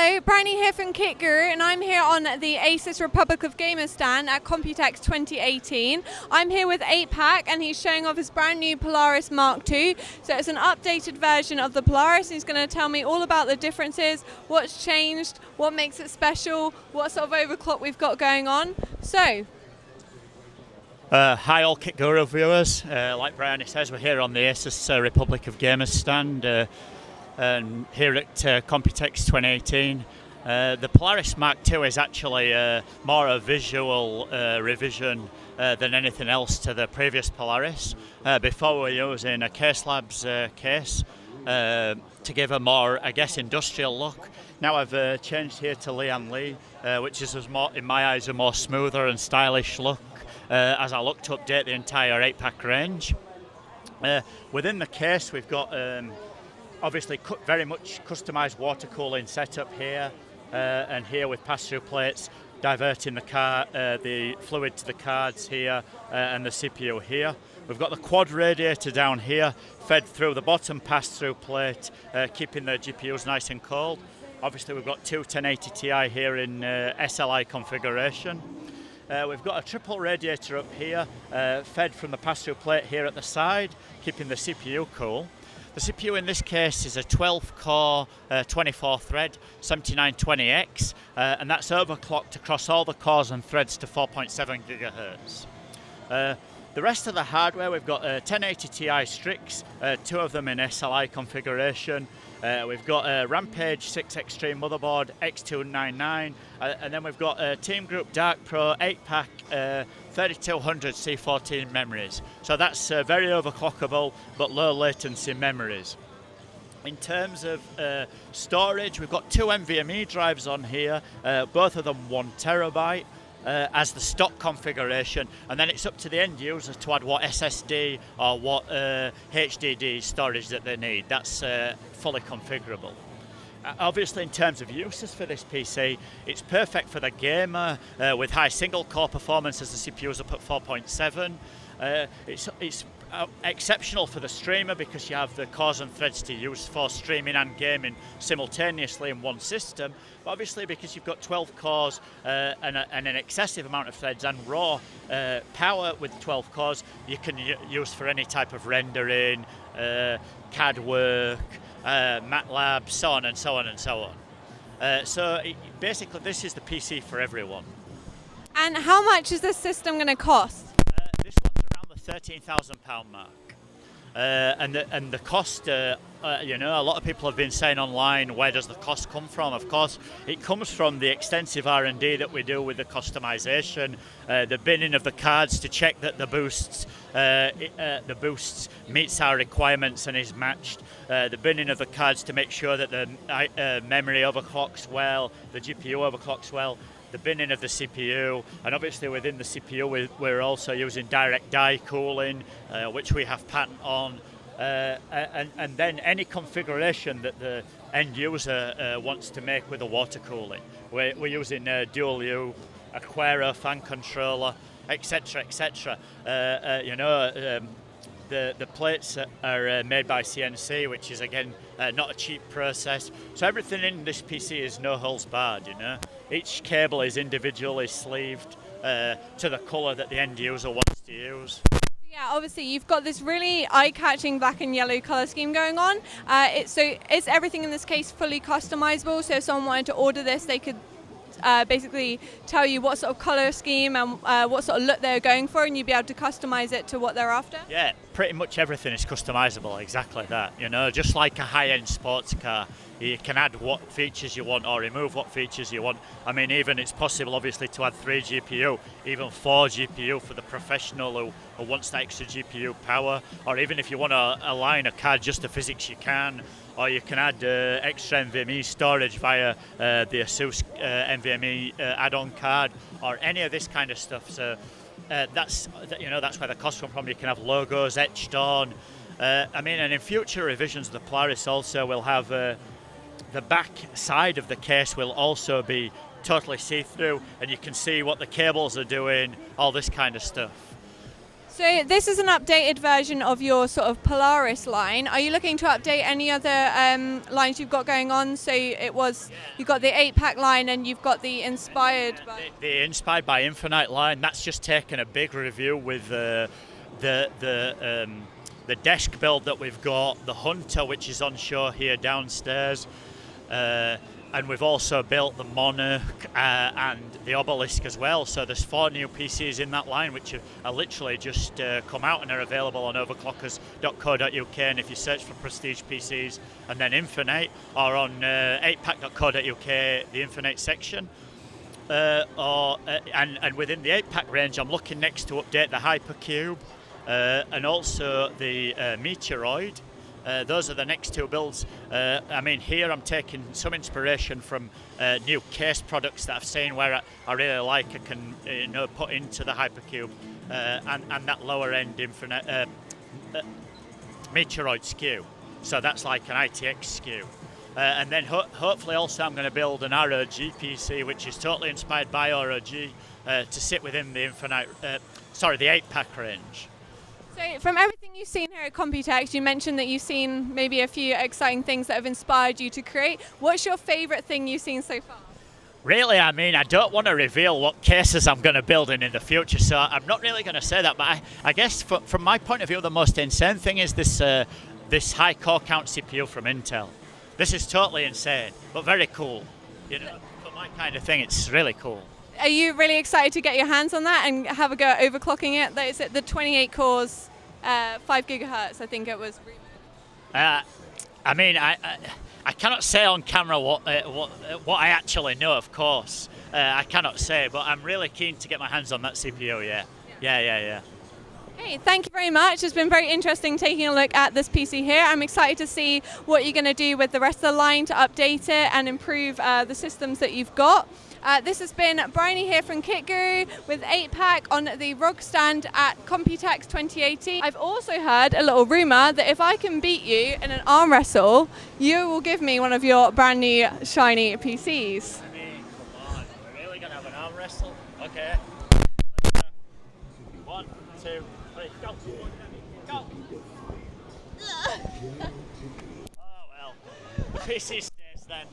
Hello, Briony here from Kit Guru, and I'm here on the Asus Republic of Gamers stand at Computex 2018. I'm here with 8-Pack, and he's showing off his brand new Polaris MK2. So it's an updated version of the Polaris. He's going to tell me all about the differences, what's changed, what makes it special, what sort of overclock we've got going on. So. Hi all Kit Guru viewers. Like Briony says, we're here on the Asus Republic of Gamers stand. And here at Computex 2018. The Polaris MK2 is actually more a visual revision than anything else to the previous Polaris. Before we were using a Case Labs case to give a more, I guess, industrial look. Now I've changed here to Lee, which is, more, in my eyes, a more smoother and stylish look as I look to update the entire 8-Pack range. Within the case we've got obviously very much customised water cooling setup here, and here with pass-through plates diverting the fluid to the cards here and the CPU here. We've got the quad radiator down here, fed through the bottom pass-through plate, keeping the GPUs nice and cold. Obviously we've got two 1080 Ti here in SLI configuration. We've got a triple radiator up here, fed from the pass-through plate here at the side, keeping the CPU cool. The CPU in this case is a 12-core, 24-thread 7920X, and that's overclocked across all the cores and threads to 4.7 GHz. The rest of the hardware, we've got 1080 Ti Strix, two of them in SLI configuration. We've got a Rampage 6 Extreme motherboard, X299, and then we've got Team Group Dark Pro 8-Pack 3200 C14 memories. So that's very overclockable but low latency memories. In terms of storage, we've got two NVMe drives on here, both of them 1 terabyte. As the stock configuration, and then it's up to the end user to add what SSD or what HDD storage that they need. That's fully configurable. Obviously, in terms of uses for this PC, it's perfect for the gamer with high single core performance as the CPU is up at 4.7. It's exceptional for the streamer because you have the cores and threads to use for streaming and gaming simultaneously in one system. But obviously, because you've got 12 cores and an excessive amount of threads and raw power with 12 cores, you can use for any type of rendering, CAD work, MATLAB, so on and so on and so on. Basically, this is the PC for everyone. And how much is this system going to cost? This one's around the £13,000 mark. And the cost, you know, a lot of people have been saying online, where does the cost come from? Of course, it comes from the extensive R&D that we do with the customization, the binning of the cards to check that the boosts meets our requirements and is matched, the binning of the cards to make sure that the memory overclocks well, the GPU overclocks well, the binning of the CPU, and obviously within the CPU we're also using direct die cooling, which we have patent on, and then any configuration that the end user wants to make with the water cooling. We're using dual U, Aquero fan controller, etc., etc. You know, the plates are made by CNC, which is again not a cheap process. So everything in this PC is no holes barred. You know, each cable is individually sleeved to the colour that the end user wants to use. Yeah, obviously you've got this really eye-catching black and yellow colour scheme going on. So is everything in this case fully customizable? So if someone wanted to order this, they could basically tell you what sort of colour scheme and what sort of look they're going for, and you'd be able to customise it to what they're after? Yeah, pretty much everything is customisable, exactly that. You know, just like a high-end sports car, you can add what features you want or remove what features you want. I mean, even it's possible, obviously, to add 3 GPU, even 4 GPU for the professional who wants that extra GPU power, or even if you want to align a card just to physics, you can. Or you can add extra NVMe storage via the Asus NVMe add-on card, or any of this kind of stuff. So that's where the cost comes from. You can have logos etched on. I mean, and in future revisions of the Polaris also will have the back side of the case will also be totally see-through, and you can see what the cables are doing, all this kind of stuff. So this is an updated version of your sort of Polaris line. Are you looking to update any other lines you've got going on? So you've got the 8-pack line and you've got the Inspired by... The Inspired by Infinite line, that's just taken a big review with the desk build that we've got, the Hunter, which is on show here downstairs, and we've also built the Monarch and the Obelisk as well. So there's 4 new PCs in that line, which are literally just come out and are available on overclockers.co.uk. And if you search for Prestige PCs and then Infinite, or on 8pack.co.uk, the Infinite section. And within the 8-pack range, I'm looking next to update the Hypercube and also the Meteoroid. Those are the next 2 builds. I mean, here I'm taking some inspiration from new case products that I've seen where I really like. I can put into the Hypercube and that lower end Infinite Meteoroid SKU. So that's like an ITX SKU. And then hopefully also I'm going to build an ROG PC, which is totally inspired by ROG, to sit within the the 8-pack range. So from everything you've seen here at Computex, you mentioned that you've seen maybe a few exciting things that have inspired you to create. What's your favourite thing you've seen so far? Really, I mean, I don't want to reveal what cases I'm going to build in the future, so I'm not really going to say that. But I guess from my point of view, the most insane thing is this high core count CPU from Intel. This is totally insane, but very cool. You know, for my kind of thing, it's really cool. Are you really excited to get your hands on that and have a go at overclocking it? That is at the 28 cores, 5 gigahertz, I think it was. I mean, I cannot say on camera what I actually know, of course. I cannot say, but I'm really keen to get my hands on that CPU, yeah. Hey, thank you very much. It's been very interesting taking a look at this PC here. I'm excited to see what you're going to do with the rest of the line to update it and improve the systems that you've got. This has been Briony here from Kit Guru with 8-pack on the ROG stand at Computex 2018. I've also heard a little rumour that if I can beat you in an arm wrestle, you will give me one of your brand new shiny PCs. I mean, come on, we're really going to have an arm wrestle? Okay. 1, 2, 3, go. Go. Oh well, the PC stays then.